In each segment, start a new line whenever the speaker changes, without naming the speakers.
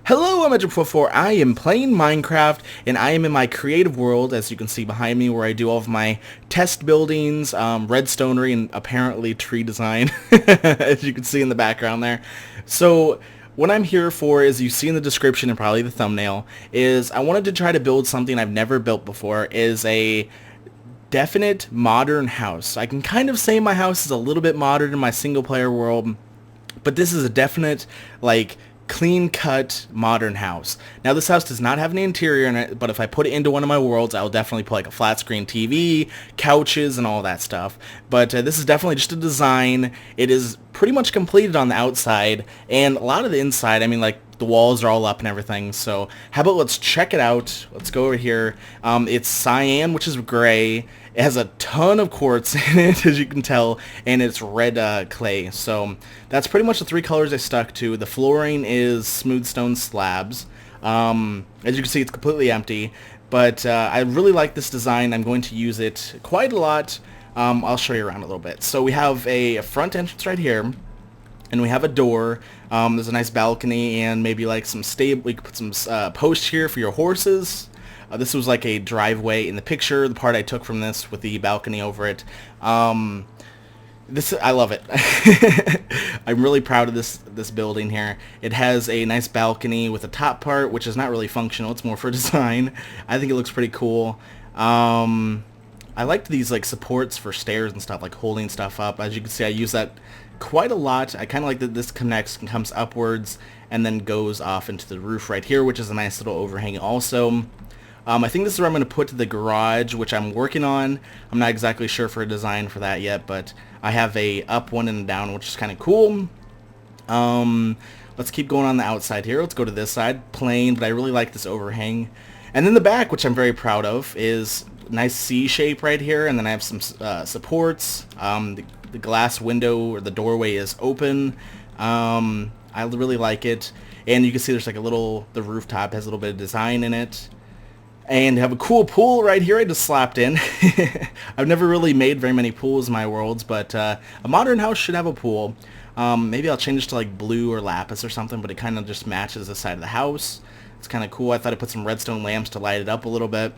Hello, I'm Majic. I am playing Minecraft, and I am in my creative world, as you can see behind me, where I do all of my test buildings, redstonery, and apparently tree design, as you can see in the background there. So, what I'm here for, as you see in the description and probably the thumbnail, is I wanted to try to build something I've never built before, is a definite modern house. I can kind of say my house is a little bit modern in my single player world, but this is a definite, like, clean-cut modern house. Now, this house does not have an interior in it, but if I put it into one of my worlds, I'll definitely put like a flat screen TV, couches, and all that stuff. But this is definitely just a design. It is pretty much completed on the outside, and a lot of the inside, I mean, like, the walls are all up and everything. So how about let's check it out. Let's go over here. It's cyan, which is gray. It has a ton of quartz in it, as you can tell, and it's red clay. So that's pretty much the three colors I stuck to. The flooring is smooth stone slabs. As you can see, it's completely empty, but I really like this design. I'm going to use it quite a lot. I'll show you around a little bit. So we have a front entrance right here, and we have a door. There's a nice balcony and maybe like some stable. We could put some posts here for your horses. This was like a driveway in the picture, the part I took from this with the balcony over it. I love it. I'm really proud of this building here. It has a nice balcony with a top part, which is not really functional. It's more for design. I think it looks pretty cool. I liked these like supports for stairs and stuff, like holding stuff up. As you can see, I use that quite a lot. I kind of like that this connects and comes upwards and then goes off into the roof right here, which is a nice little overhang also. I think this is where I'm going to put the garage, which I'm working on. I'm not exactly sure for a design for that yet, but I have a up one and a down, which is kind of cool. Let's keep going on the outside here. Let's go to this side. Plain, but I really like this overhang. And then the back, which I'm very proud of, is nice C shape right here, and then I have some supports. The glass window or the doorway is open. I really like it, and you can see there's like the rooftop has a little bit of design in it. And have a cool pool right here I just slapped in. I've never really made very many pools in my worlds, but a modern house should have a pool. Maybe I'll change it to like blue or lapis or something, but it kind of just matches the side of the house. It's kind of cool. I thought I'd put some redstone lamps to light it up a little bit.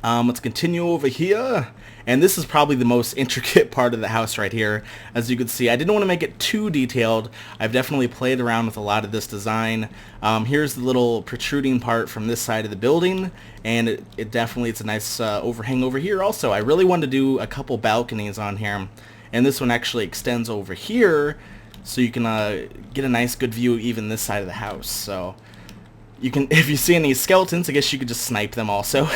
Let's continue over here, and this is probably the most intricate part of the house right here. As you can see, I didn't want to make it too detailed. I've definitely played around with a lot of this design. Here's the little protruding part from this side of the building, and it definitely, it's a nice overhang over here also. I really wanted to do a couple balconies on here, and this one actually extends over here, so you can get a nice good view of even this side of the house. So you can, if you see any skeletons, I guess you could just snipe them also.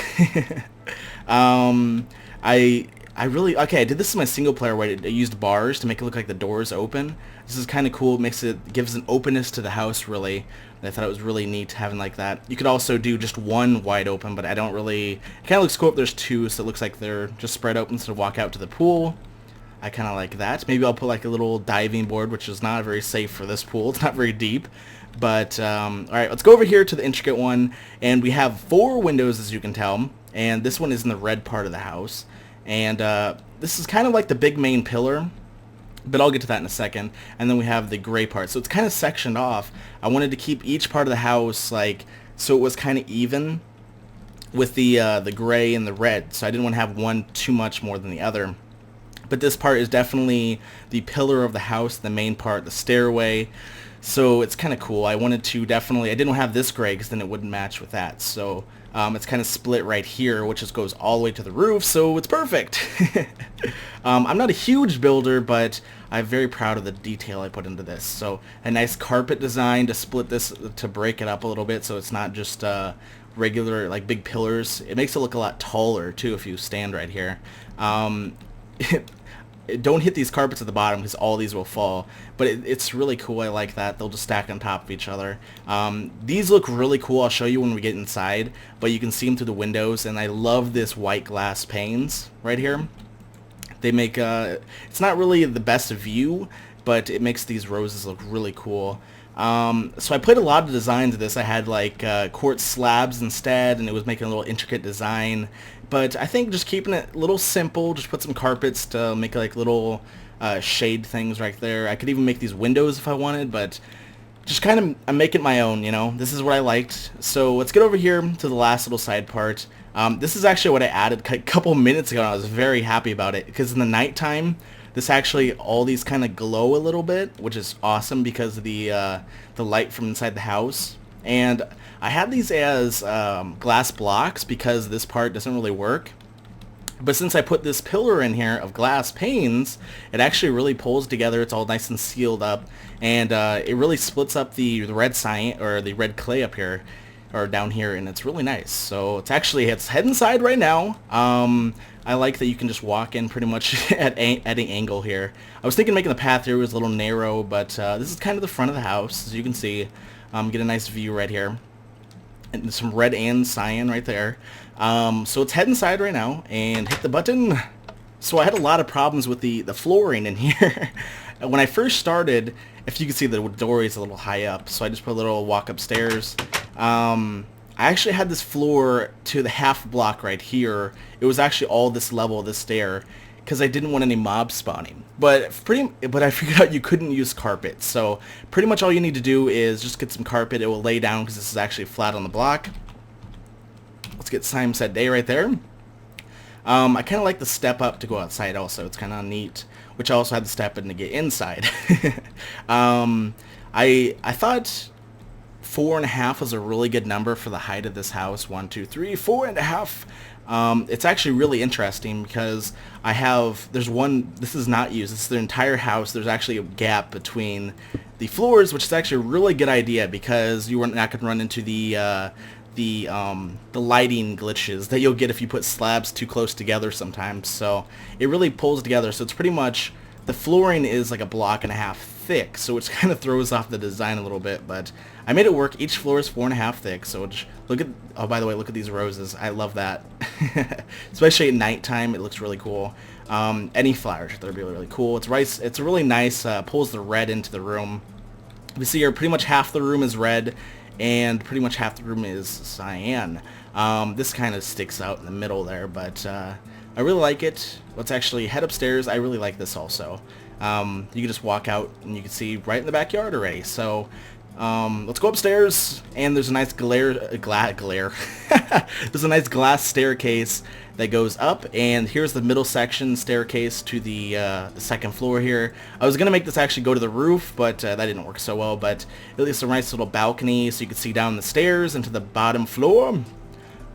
I really, okay, I did this in my single player where I used bars to make it look like the doors open. This is kind of cool. It gives an openness to the house, really. And I thought it was really neat having like that. You could also do just one wide open, but I don't really, it kind of looks cool if there's two, so it looks like they're just spread open to walk out to the pool. I kind of like that. Maybe I'll put like a little diving board, which is not very safe for this pool. It's not very deep. But, alright, let's go over here to the intricate one. And we have 4 windows, as you can tell. And this one is in the red part of the house. And this is kind of like the big main pillar. But I'll get to that in a second. And then we have the gray part. So it's kind of sectioned off. I wanted to keep each part of the house, like, so it was kind of even with the gray and the red. So I didn't want to have one too much more than the other. But this part is definitely the pillar of the house, the main part, the stairway. So it's kind of cool. I wanted to definitely, I didn't have this gray because then it wouldn't match with that. So it's kind of split right here, which just goes all the way to the roof, so it's perfect. I'm not a huge builder, but I'm very proud of the detail I put into this. So a nice carpet design to split this, to break it up a little bit, so it's not just regular, like, big pillars. It makes it look a lot taller, too, if you stand right here. Don't hit these carpets at the bottom because all these will fall, but it's really cool. I like that. They'll just stack on top of each other. These look really cool. I'll show you when we get inside, but you can see them through the windows, and I love this white glass panes right here. They make it's not really the best view, but it makes these roses look really cool. So I played a lot of designs of this. I had like quartz slabs instead, and it was making a little intricate design. But I think just keeping it a little simple, just put some carpets to make like little shade things right there. I could even make these windows if I wanted, but just kind of I'm making my own, you know. This is what I liked. So let's get over here to the last little side part. This is actually what I added a couple minutes ago, and I was very happy about it because in the nighttime, this actually all these kind of glow a little bit, which is awesome because of the light from inside the house. And I had these as glass blocks because this part doesn't really work. But since I put this pillar in here of glass panes, it actually really pulls together. It's all nice and sealed up, and it really splits up the red cyan or the red clay up here or down here, and it's really nice. So it's head inside right now. I like that you can just walk in pretty much at an angle here. I was thinking making the path here was a little narrow, but this is kind of the front of the house, as you can see. Get a nice view right here. And some red and cyan right there. So let's head inside right now and hit the button. So I had a lot of problems with the flooring in here. When I first started, if you can see, the door is a little high up, so I just put a little walk upstairs. I actually had this floor to the half block right here. It was actually all this level, this stair, because I didn't want any mobs spawning. But I figured out you couldn't use carpet. So pretty much all you need to do is just get some carpet. It will lay down because this is actually flat on the block. Let's get time set day right there. I kind of like the step up to go outside also. It's kind of neat, which I also had to step in to get inside. I thought 4.5 was a really good number for the height of this house. 1, 2, 3, 4.5. It's actually really interesting because this is not used. This is the entire house. There's actually a gap between the floors, which is actually a really good idea because you are not going to run into the lighting glitches that you'll get if you put slabs too close together sometimes. So it really pulls together. So it's pretty much, the flooring is like 1.5 blocks thick, so it kind of throws off the design a little bit, but I made it work. Each floor is 4.5 thick, so just look at, oh, by the way, look at these roses. I love that. Especially at nighttime, it looks really cool. Any flowers, they're really, really cool. It's really nice, pulls the red into the room. You see here, pretty much half the room is red, and pretty much half the room is cyan. This kind of sticks out in the middle there, but I really like it. Let's actually head upstairs. I really like this also. You can just walk out and you can see right in the backyard already. So let's go upstairs, and there's a nice there's a nice glass staircase that goes up, and here's the middle section staircase to the second floor here. I was gonna make this actually go to the roof, but that didn't work so well. But at least a nice little balcony so you can see down the stairs into the bottom floor.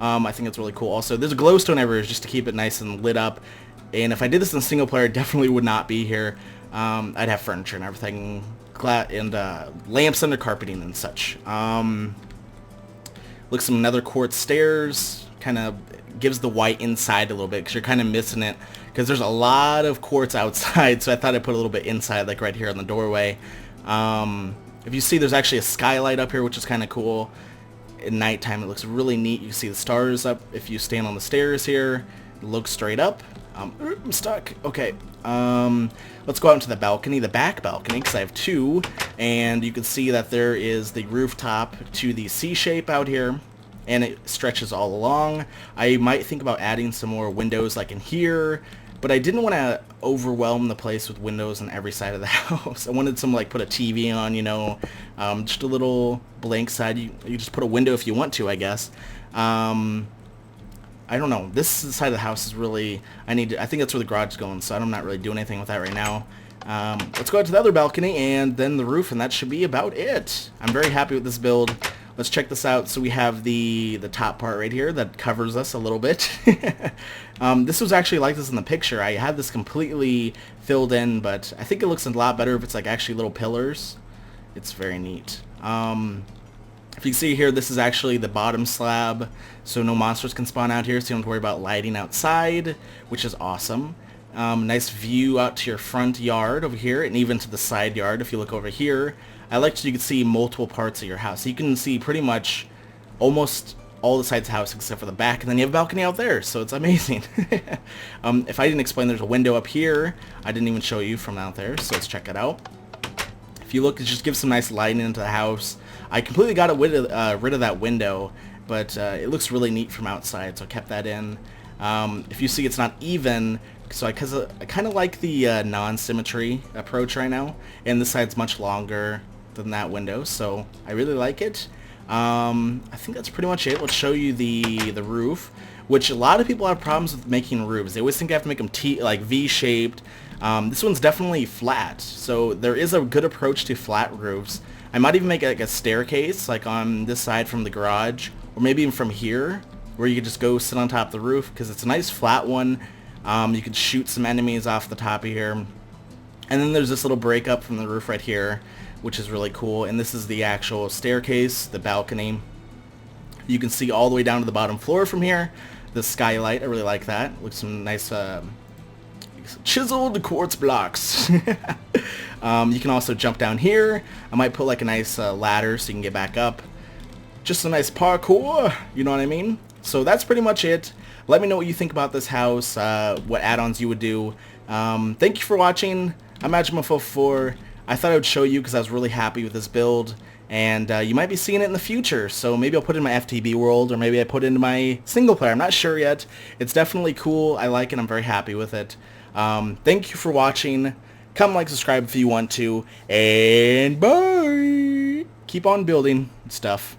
I think it's really cool. Also, there's a glowstone everywhere just to keep it nice and lit up. And if I did this in single player, it definitely would not be here. I'd have furniture and everything, and lamps under carpeting and such. Looks some nether quartz stairs. Kind of gives the white inside a little bit because you're kind of missing it because there's a lot of quartz outside. So I thought I'd put a little bit inside, like right here on the doorway. If you see, there's actually a skylight up here, which is kind of cool. At nighttime, it looks really neat. You can see the stars up if you stand on the stairs here. Look straight up. I'm stuck. Okay. Let's go out into the balcony, the back balcony, because I have two, and you can see that there is the rooftop to the C shape out here, and it stretches all along. I might think about adding some more windows like in here, but I didn't want to overwhelm the place with windows on every side of the house. I wanted some, like, put a TV on, you know, just a little blank side. You just put a window if you want to, I guess. I don't know. This side of the house is really, I think that's where the garage is going, so I'm not really doing anything with that right now. Let's go out to the other balcony and then the roof, and that should be about it. I'm very happy with this build. Let's check this out. So we have the top part right here that covers us a little bit. This was actually like this in the picture. I had this completely filled in, but I think it looks a lot better if it's like actually little pillars. It's very neat. If you can see here, this is actually the bottom slab, so no monsters can spawn out here, so you don't have to worry about lighting outside, which is awesome. Nice view out to your front yard over here, and even to the side yard if you look over here. I like that you can see multiple parts of your house. So you can see pretty much almost all the sides of the house except for the back, and then you have a balcony out there, so it's amazing. If I didn't explain, there's a window up here. I didn't even show you from out there, so let's check it out. If you look, it just gives some nice lighting into the house. I completely got rid of that window, but it looks really neat from outside, so I kept that in. If you see, it's not even, so I kind of like the non-symmetry approach right now, and this side's much longer. than that window, so I really like it. I think that's pretty much it. Let's show you the roof, which a lot of people have problems with making roofs. They always think you have to make them like V-shaped. This one's definitely flat, so there is a good approach to flat roofs. I might even make like a staircase, like on this side from the garage, or maybe even from here, where you could just go sit on top of the roof, because it's a nice flat one. You could shoot some enemies off the top of here. And then there's this little break up from the roof right here, which is really cool. And this is the actual staircase, the balcony. You can see all the way down to the bottom floor from here. The skylight, I really like that. Looks some nice chiseled quartz blocks. You can also jump down here. I might put like a nice ladder so you can get back up. Just a nice parkour, you know what I mean? So that's pretty much it. Let me know what you think about this house, what add-ons you would do. Thank you for watching. I'm Majic4. I thought I would show you because I was really happy with this build. And you might be seeing it in the future, so maybe I'll put it in my FTB world, or maybe I put it into my single player. I'm not sure yet. It's definitely cool. I like it. I'm very happy with it. Thank you for watching. Come like, subscribe if you want to, and bye! Keep on building stuff.